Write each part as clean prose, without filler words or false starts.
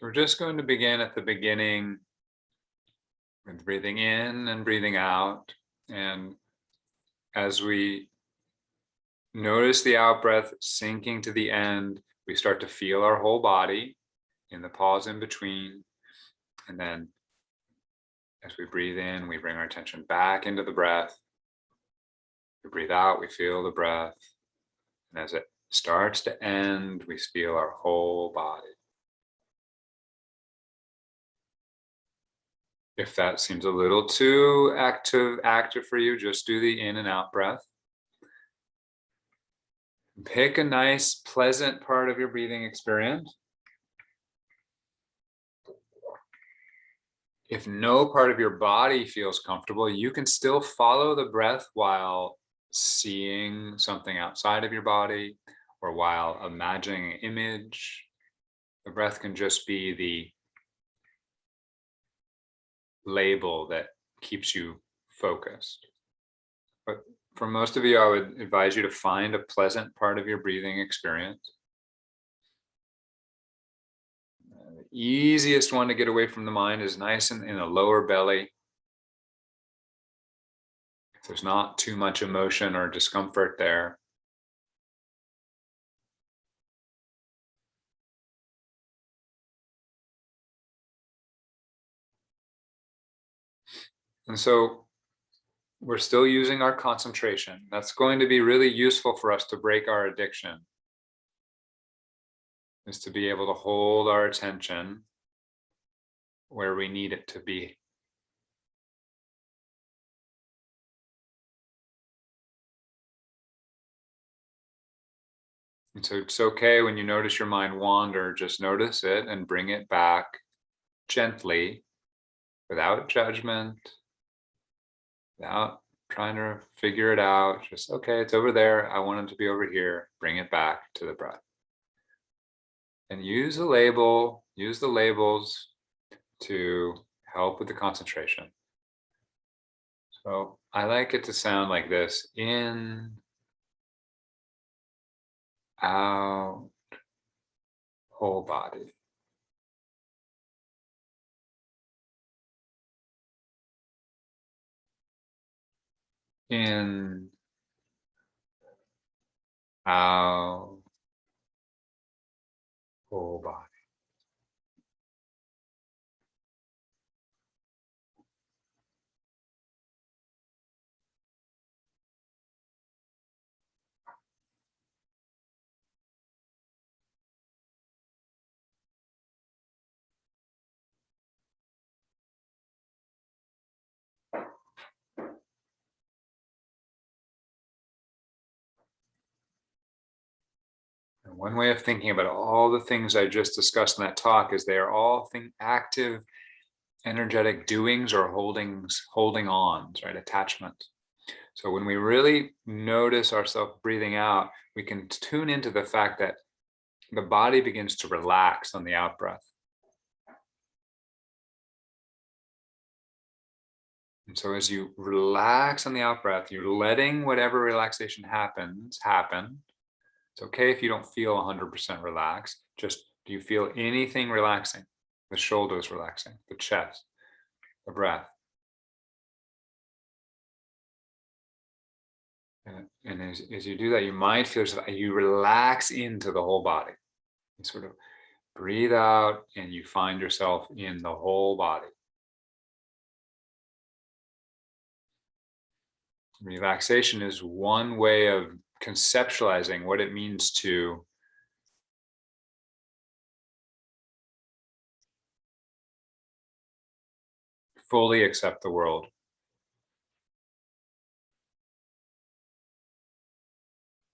So we're just going to begin at the beginning with breathing in and breathing out. And as we notice the out breath sinking to the end, we start to feel our whole body in the pause in between. And then as we breathe in, we bring our attention back into the breath. We breathe out, we feel the breath. And as it starts to end, we feel our whole body. If that seems a little too active for you, just do the in and out breath. Pick a nice, pleasant part of your breathing experience. If no part of your body feels comfortable, you can still follow the breath while seeing something outside of your body or while imagining an image. The breath can just be the label that keeps you focused. But for most of you, I would advise you to find a pleasant part of your breathing experience. The easiest one to get away from the mind is nice and in the lower belly. If there's not too much emotion or discomfort there. And so we're still using our concentration. That's going to be really useful for us to break our addiction, is to be able to hold our attention where we need it to be. And so it's okay when you notice your mind wander, just notice it and bring it back gently, without judgment, without trying to figure it out. Just, okay, it's over there. I want it to be over here. Bring it back to the breath. And use the labels to help with the concentration. So I like it to sound like this: in, out, whole body. In, out, whole body. And one way of thinking about all the things I just discussed in that talk is they are all active, energetic doings or holding ons, right? Attachment. So when we really notice ourselves breathing out, we can tune into the fact that the body begins to relax on the out breath. And so as you relax on the out breath, you're letting whatever relaxation happen. It's okay if you don't feel 100% relaxed. Just, do you feel anything relaxing? The shoulders relaxing, the chest, the breath. And as you do that, you might feel you relax into the whole body. You sort of breathe out and you find yourself in the whole body. Relaxation is one way of conceptualizing what it means to fully accept the world.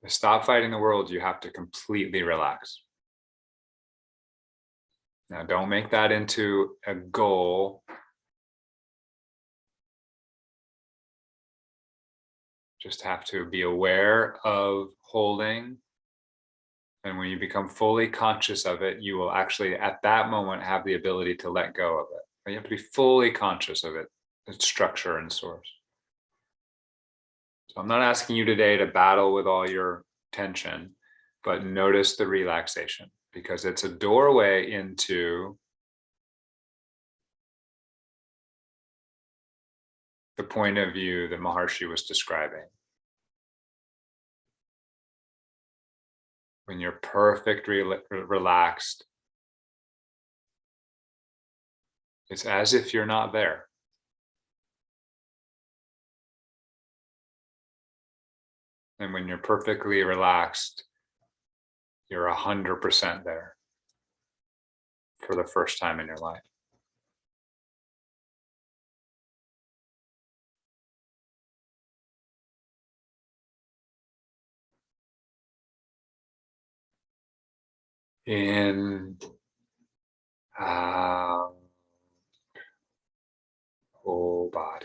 To stop fighting the world, you have to completely relax. Now, don't make that into a goal. Just have to be aware of holding. And when you become fully conscious of it, you will actually, at that moment, have the ability to let go of it. But you have to be fully conscious of it, its structure and source. So I'm not asking you today to battle with all your tension, but notice the relaxation, because it's a doorway into the point of view that Maharshi was describing. When you're perfectly relaxed, it's as if you're not there. And when you're perfectly relaxed, you're 100% there for the first time in your life. In, out, whole body.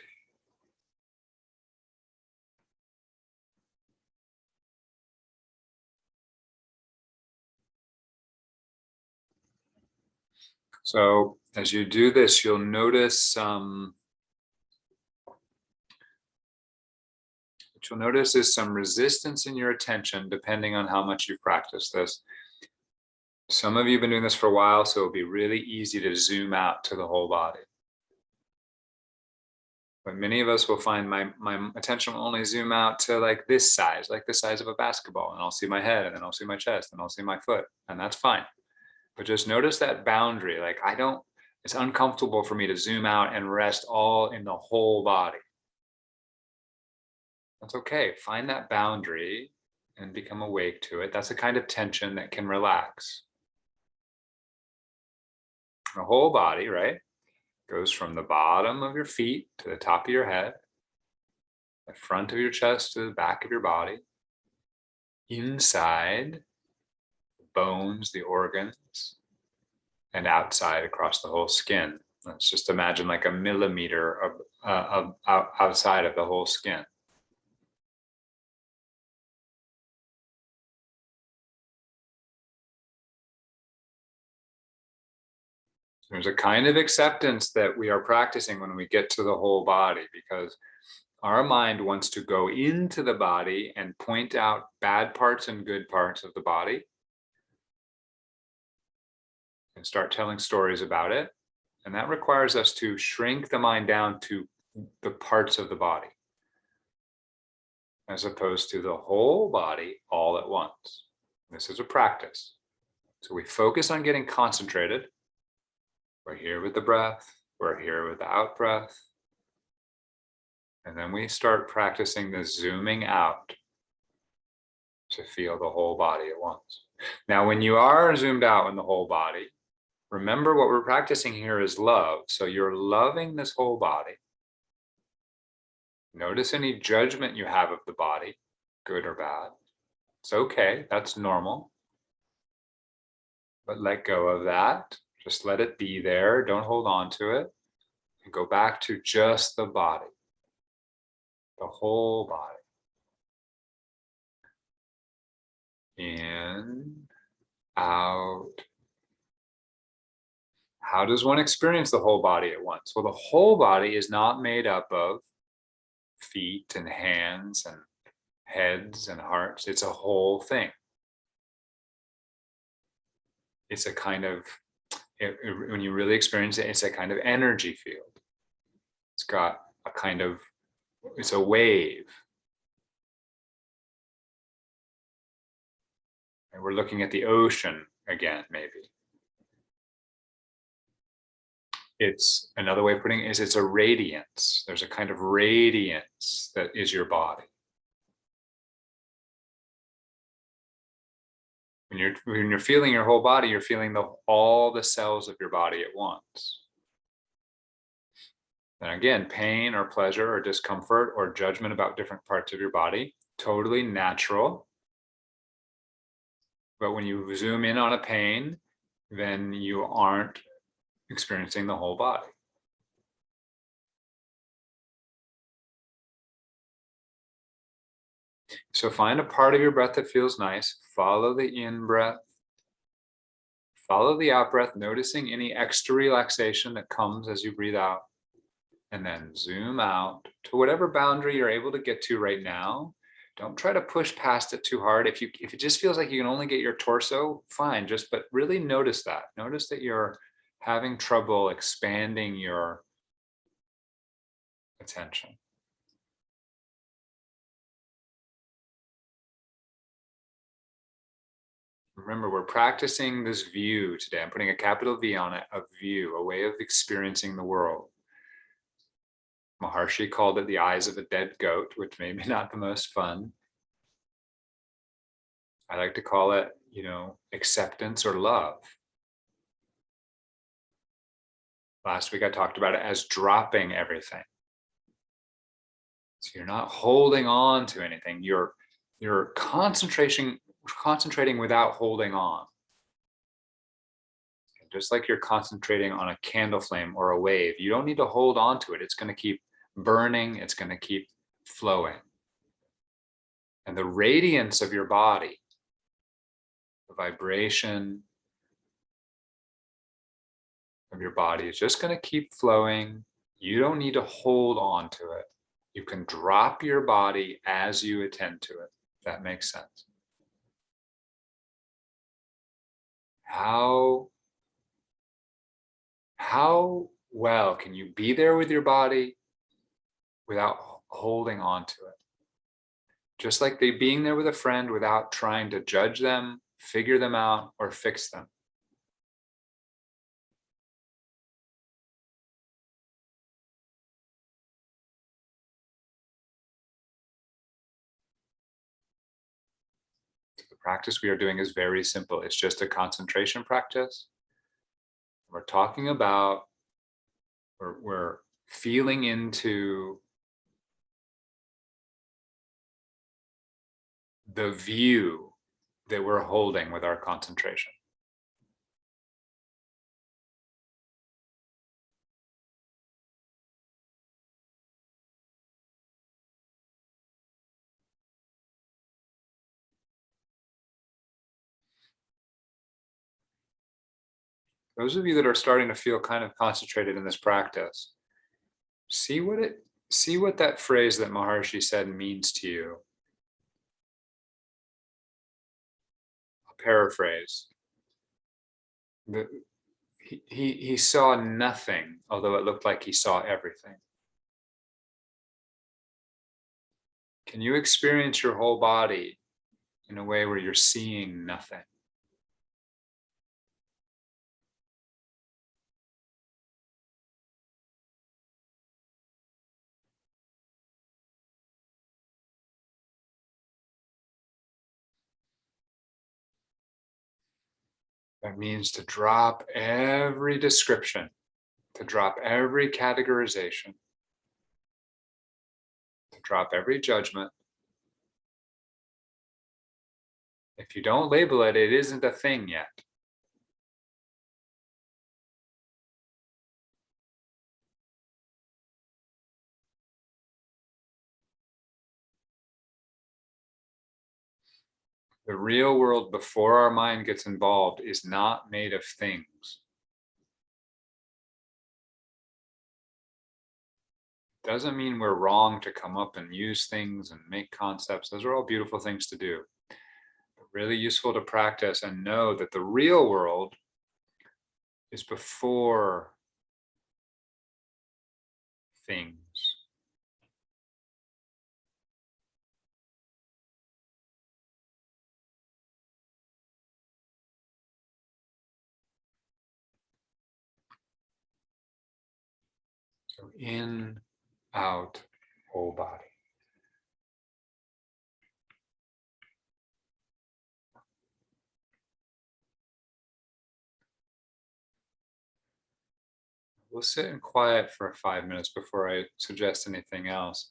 So as you do this, you'll notice what you'll notice is some resistance in your attention, depending on how much you've practiced this. Some of you have been doing this for a while, so it'll be really easy to zoom out to the whole body. But many of us will find my attention will only zoom out to like this size, like the size of a basketball, and I'll see my head, and then I'll see my chest, and I'll see my foot, and that's fine. But just notice that boundary. Like it's uncomfortable for me to zoom out and rest all in the whole body. That's okay. Find that boundary and become awake to it. That's a kind of tension that can relax. The whole body, right, goes from the bottom of your feet to the top of your head, the front of your chest to the back of your body, inside the bones, the organs, and outside across the whole skin. Let's just imagine like a millimeter of outside of the whole skin. There's a kind of acceptance that we are practicing when we get to the whole body, because our mind wants to go into the body and point out bad parts and good parts of the body and start telling stories about it. And that requires us to shrink the mind down to the parts of the body, as opposed to the whole body all at once. This is a practice. So we focus on getting concentrated. We're here with the breath. We're here with the out breath. And then we start practicing the zooming out to feel the whole body at once. Now, when you are zoomed out in the whole body, remember what we're practicing here is love. So you're loving this whole body. Notice any judgment you have of the body, good or bad. It's okay, that's normal. But let go of that. Just let it be there. Don't hold on to it. And go back to just the body, the whole body. In, out. How does one experience the whole body at once? Well, the whole body is not made up of feet and hands and heads and hearts. It's a whole thing. It's a kind of, when you really experience it, it's a kind of energy field. It's got a kind of, it's a wave. And we're looking at the ocean again, maybe. It's another way of putting it is it's a radiance. There's a kind of radiance that is your body. When you're feeling your whole body, you're feeling all the cells of your body at once. And again, pain or pleasure or discomfort or judgment about different parts of your body, totally natural. But when you zoom in on a pain, then you aren't experiencing the whole body. So find a part of your breath that feels nice. Follow the in breath. Follow the out breath, noticing any extra relaxation that comes as you breathe out. And then zoom out to whatever boundary you're able to get to right now. Don't try to push past it too hard. If it just feels like you can only get your torso, fine. But really notice that. Notice that you're having trouble expanding your attention. Remember, we're practicing this view today. I'm putting a capital V on it, a view, a way of experiencing the world. Maharshi called it the eyes of a dead goat, which may be not the most fun. I like to call it, acceptance or love. Last week I talked about it as dropping everything. So you're not holding on to anything. You're concentrating without holding on. Just like you're concentrating on a candle flame or a wave, you don't need to hold on to it. It's going to keep burning. It's going to keep flowing. And the radiance of your body, the vibration of your body is just going to keep flowing. You don't need to hold on to it. You can drop your body as you attend to it. If that makes sense. How well can you be there with your body without holding on to it? Just like being there with a friend without trying to judge them, figure them out, or fix them. The practice we are doing is very simple. It's just a concentration practice. We're talking about, we're feeling into the view that we're holding with our concentration. Those of you that are starting to feel kind of concentrated in this practice, see what that phrase that Maharshi said means to you. I'll paraphrase. He saw nothing, although it looked like he saw everything. Can you experience your whole body in a way where you're seeing nothing? That means to drop every description, to drop every categorization, to drop every judgment. If you don't label it, it isn't a thing yet. The real world before our mind gets involved is not made of things. Doesn't mean we're wrong to come up and use things and make concepts. Those are all beautiful things to do. But really useful to practice and know that the real world is before things. So in, out, whole body. We'll sit in quiet for 5 minutes before I suggest anything else.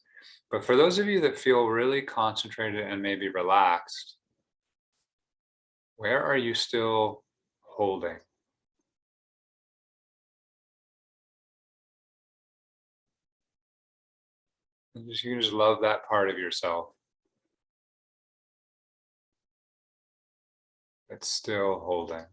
But for those of you that feel really concentrated and maybe relaxed, where are you still holding? You can just love that part of yourself that's still holding.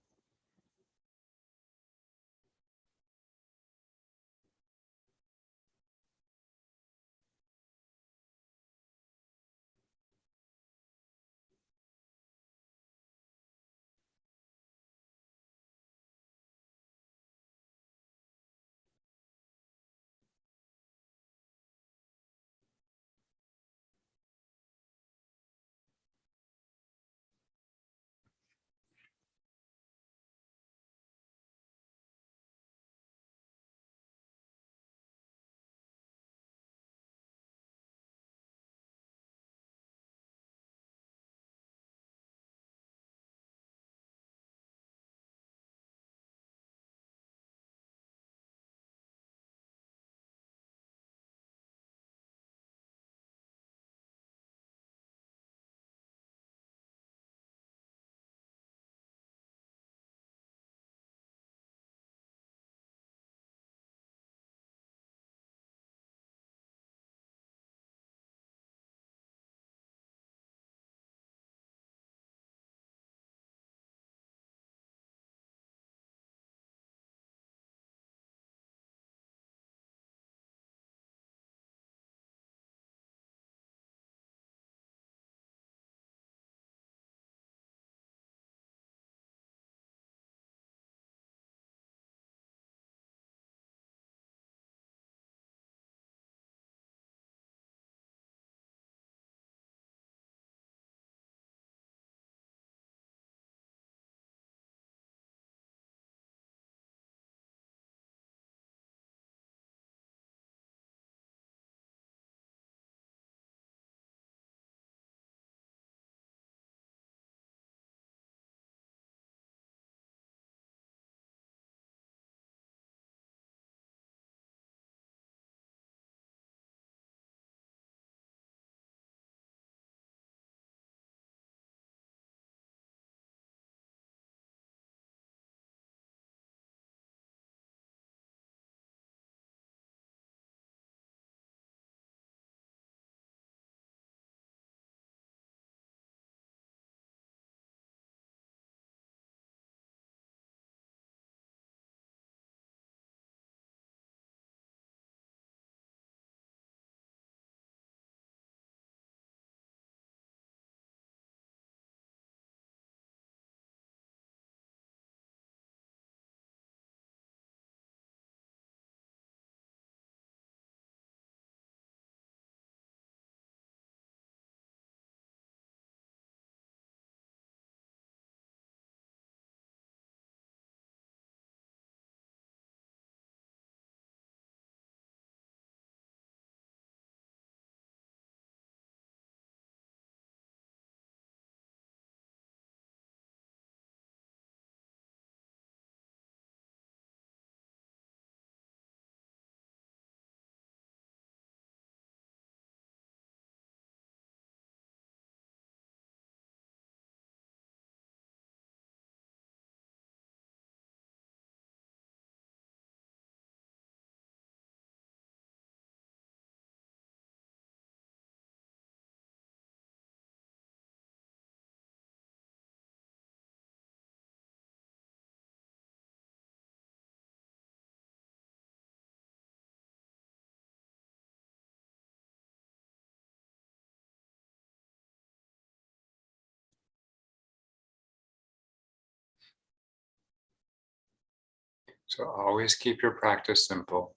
So always keep your practice simple.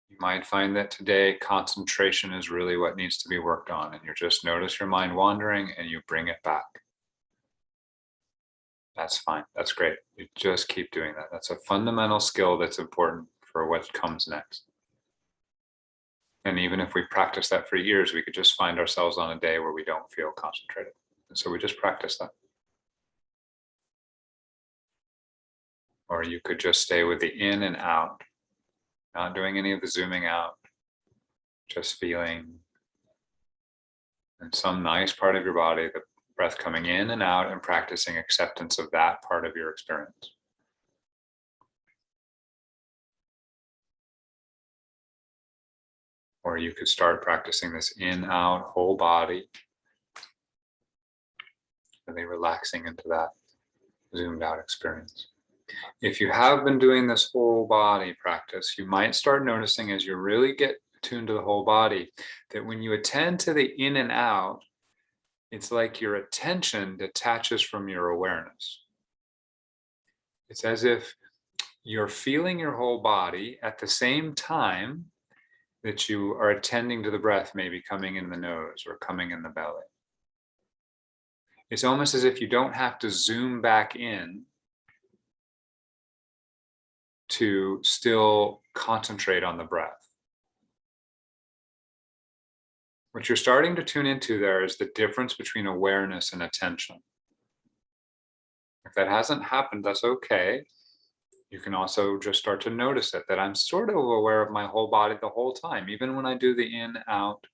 You might find that today concentration is really what needs to be worked on, and you just notice your mind wandering and you bring it back. That's fine. That's great. You just keep doing that. That's a fundamental skill that's important for what comes next. And even if we practice that for years, we could just find ourselves on a day where we don't feel concentrated. And so we just practice that. Or you could just stay with the in and out, not doing any of the zooming out, just feeling in some nice part of your body, the breath coming in and out, and practicing acceptance of that part of your experience. Or you could start practicing this in, out, whole body, really relaxing into that zoomed out experience. If you have been doing this whole body practice, you might start noticing as you really get tuned to the whole body, that when you attend to the in and out, it's like your attention detaches from your awareness. It's as if you're feeling your whole body at the same time that you are attending to the breath, maybe coming in the nose or coming in the belly. It's almost as if you don't have to zoom back in to still concentrate on the breath. What you're starting to tune into there is the difference between awareness and attention. If that hasn't happened, that's okay. You can also just start to notice it, that I'm sort of aware of my whole body the whole time, even when I do the in-out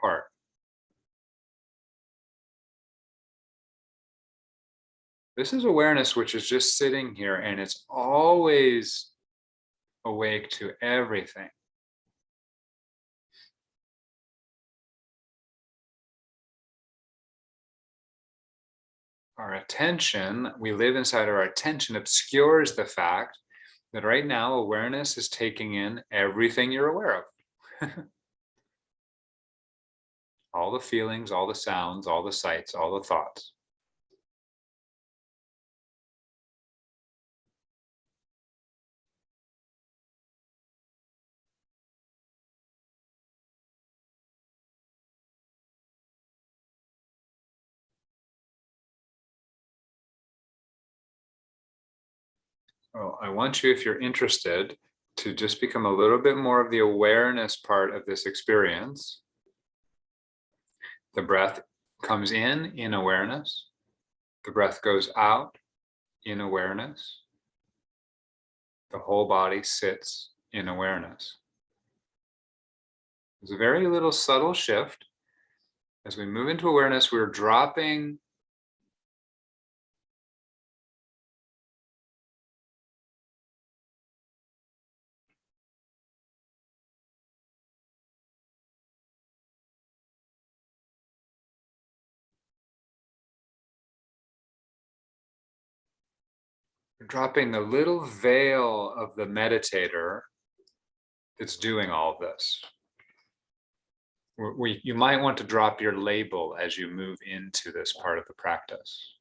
part. This is awareness which is just sitting here, and it's always awake to everything. Our attention, we live inside our attention, obscures the fact that right now awareness is taking in everything you're aware of. All the feelings, all the sounds, all the sights, all the thoughts. Oh, I want you, if you're interested, to just become a little bit more of the awareness part of this experience. The breath comes in awareness. The breath goes out in awareness. The whole body sits in awareness. There's a very little subtle shift. As we move into awareness, we're dropping the little veil of the meditator that's doing all of this. You might want to drop your label as you move into this part of the practice.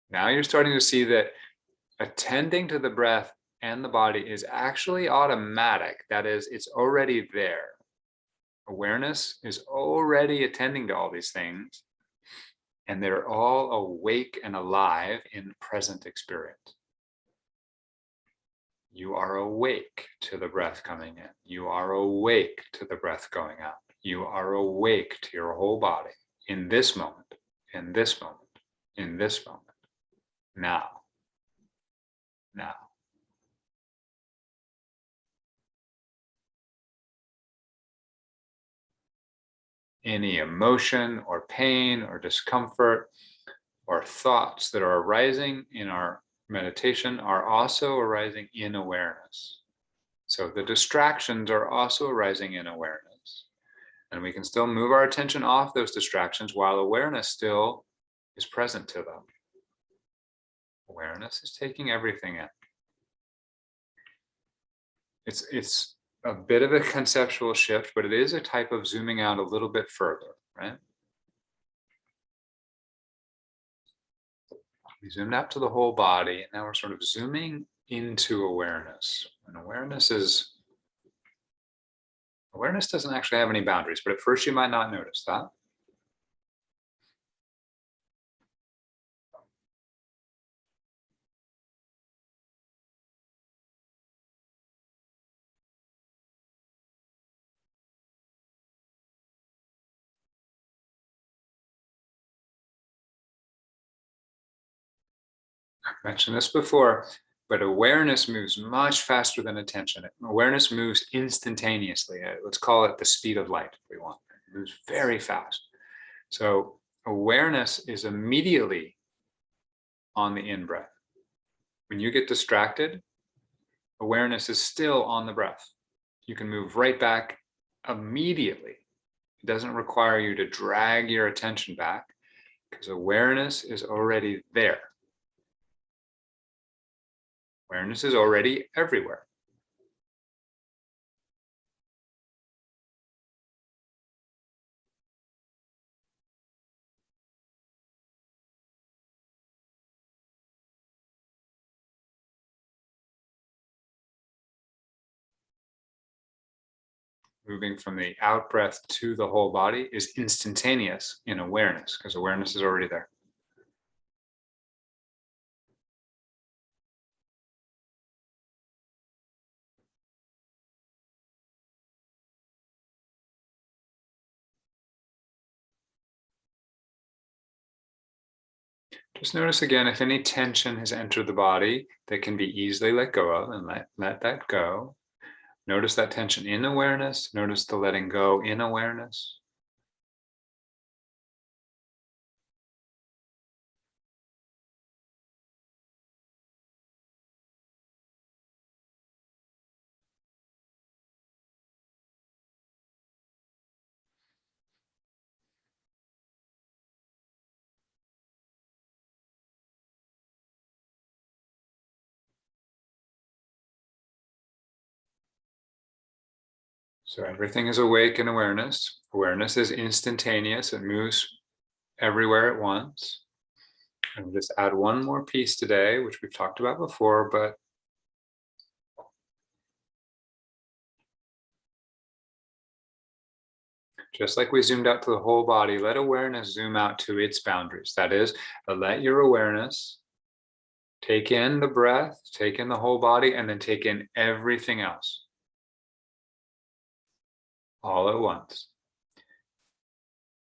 Now you're starting to see that attending to the breath and the body is actually automatic. That is, it's already there. Awareness is already attending to all these things, and they're all awake and alive in present experience. You are awake to the breath coming in. You are awake to the breath going out. You are awake to your whole body in this moment, in this moment, in this moment. Now. Any emotion or pain or discomfort or thoughts that are arising in our meditation are also arising in awareness. So the distractions are also arising in awareness. And we can still move our attention off those distractions while awareness still is present to them. Awareness is taking everything in. It's a bit of a conceptual shift, but it is a type of zooming out a little bit further, right? We zoomed out to the whole body, and now we're sort of zooming into awareness. And awareness doesn't actually have any boundaries, but at first you might not notice that. I've mentioned this before, but awareness moves much faster than attention. Awareness moves instantaneously. Let's call it the speed of light if we want. It moves very fast. So awareness is immediately on the in-breath. When you get distracted, awareness is still on the breath. You can move right back immediately. It doesn't require you to drag your attention back because awareness is already there. Awareness is already everywhere. Moving from the out breath to the whole body is instantaneous in awareness because awareness is already there. Just notice again if any tension has entered the body that can be easily let go of, and let that go. Notice that tension in awareness. Notice the letting go in awareness. So everything is awake in awareness. Awareness is instantaneous. It moves everywhere at once. And we'll just add one more piece today, which we've talked about before, but just like we zoomed out to the whole body, let awareness zoom out to its boundaries. That is, let your awareness take in the breath, take in the whole body, and then take in everything else all at once.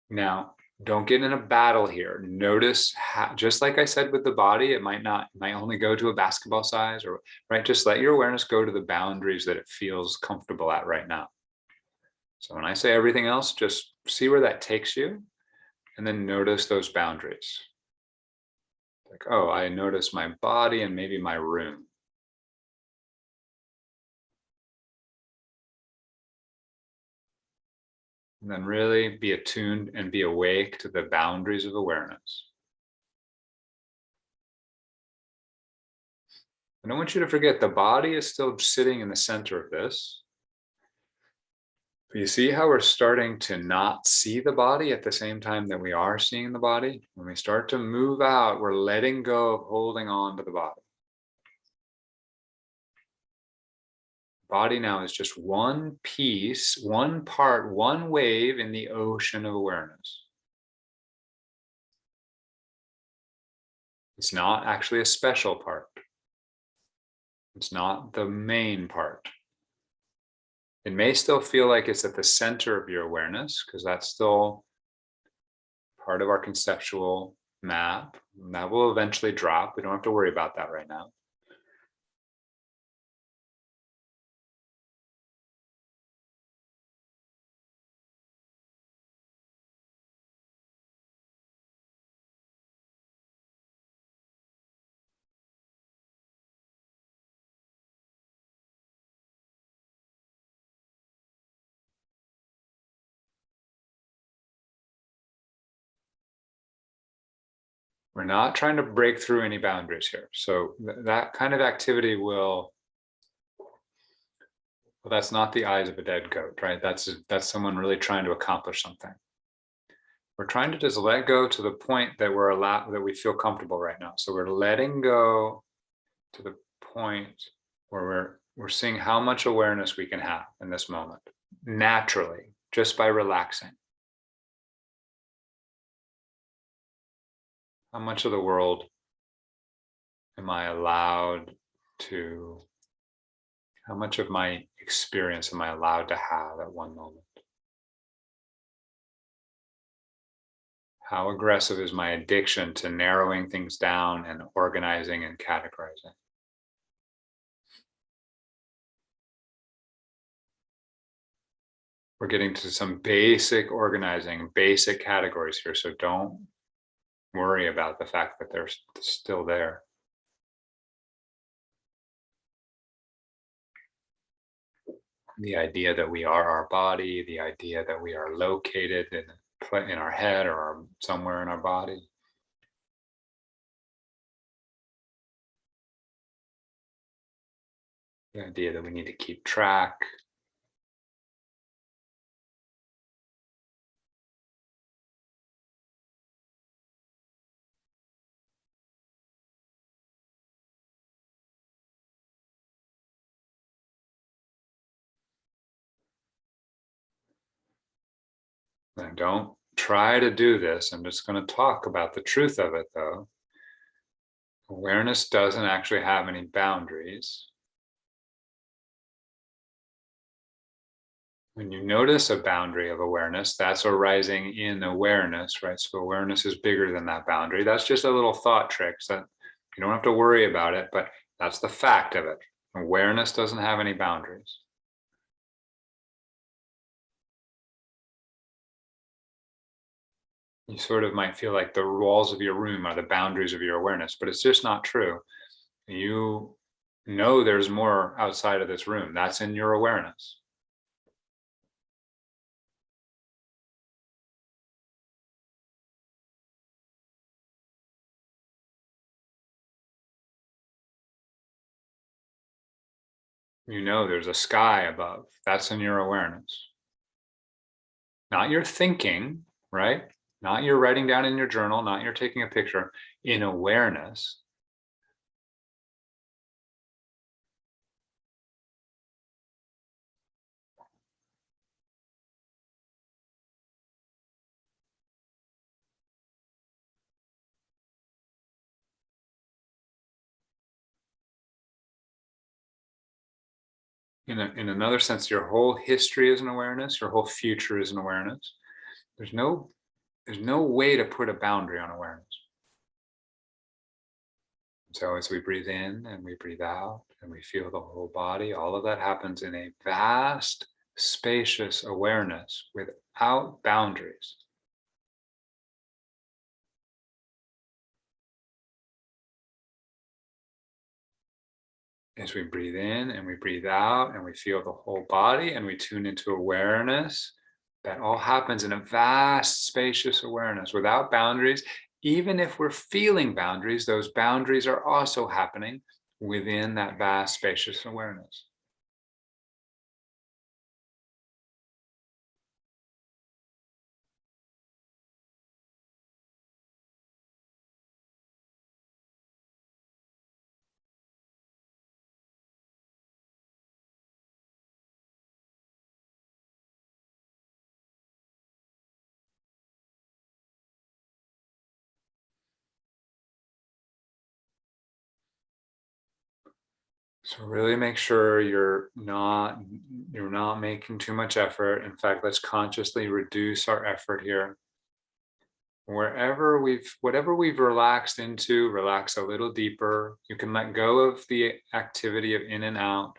Now, don't get in a battle here. Notice how, just like I said with the body, it might only go to a basketball size, or right. Just let your awareness go to the boundaries that it feels comfortable at right now. So when I say everything else, just see where that takes you, and then notice those boundaries. Like, oh, I notice my body and maybe my room. And then really be attuned and be awake to the boundaries of awareness. I don't want you to forget the body is still sitting in the center of this. But you see how we're starting to not see the body at the same time that we are seeing the body? When we start to move out, we're letting go of holding on to the body. Body now is just one piece, one part, one wave in the ocean of awareness. It's not actually a special part. It's not the main part. It may still feel like it's at the center of your awareness because that's still part of our conceptual map. And that will eventually drop. We don't have to worry about that right now. We're not trying to break through any boundaries here. So that kind of activity well, that's not the eyes of a dead goat, right? That's someone really trying to accomplish something. We're trying to just let go to the point that that we feel comfortable right now. So we're letting go to the point where we're seeing how much awareness we can have in this moment naturally, just by relaxing. How much of the world am I allowed to, how much of my experience am I allowed to have at one moment? How aggressive is my addiction to narrowing things down and organizing and categorizing? We're getting to some basic organizing, basic categories here, so don't worry about the fact that they're still there. The idea that we are our body, the idea that we are located in our head or somewhere in our body. The idea that we need to keep track. And don't try to do this. I'm just going to talk about the truth of it, though. Awareness doesn't actually have any boundaries. When you notice a boundary of awareness, that's arising in awareness, right? So awareness is bigger than that boundary. That's just a little thought trick that you don't have to worry about it, but that's the fact of it. Awareness doesn't have any boundaries. You sort of might feel like the walls of your room are the boundaries of your awareness, but it's just not true. You know there's more outside of this room. That's in your awareness. You know there's a sky above. That's in your awareness. Not your thinking, right? Not your writing down in your journal, not your taking a picture. In awareness, in another sense, your whole history is an awareness, your whole future is an awareness. There's no way to put a boundary on awareness. So as we breathe in and we breathe out and we feel the whole body, all of that happens in a vast, spacious awareness without boundaries. As we breathe in and we breathe out and we feel the whole body and we tune into awareness, that all happens in a vast, spacious awareness without boundaries. Even if we're feeling boundaries, those boundaries are also happening within that vast, spacious awareness. So really make sure you're not making too much effort. In fact, let's consciously reduce our effort here. Whatever we've relaxed into, relax a little deeper. You can let go of the activity of in and out.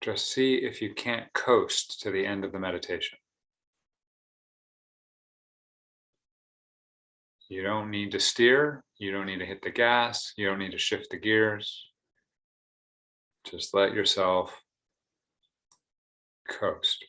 Just see if you can't coast to the end of the meditation. You don't need to steer. You don't need to hit the gas. You don't need to shift the gears. Just let yourself coast.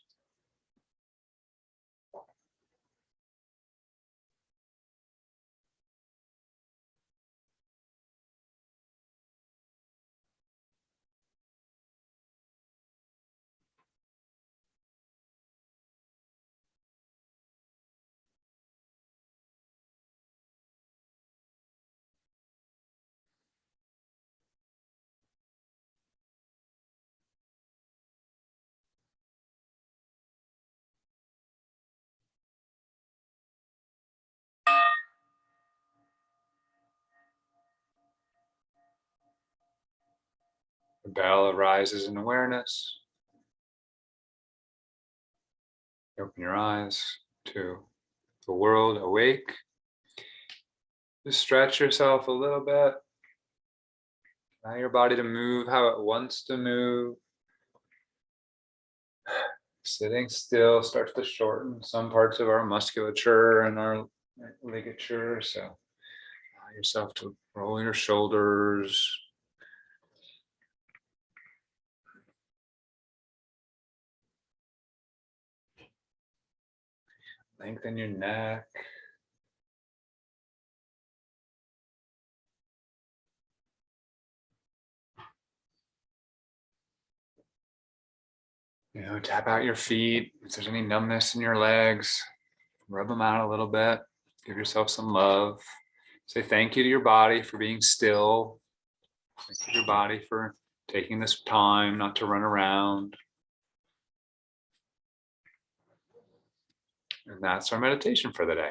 The bell arises in awareness. Open your eyes to the world awake. Just stretch yourself a little bit. Allow your body to move how it wants to move. Sitting still starts to shorten some parts of our musculature and our ligature. So allow yourself to roll your shoulders. Lengthen your neck. Tap out your feet. If there's any numbness in your legs, rub them out a little bit. Give yourself some love. Say thank you to your body for being still. Thank you to your body for taking this time not to run around. And that's our meditation for the day.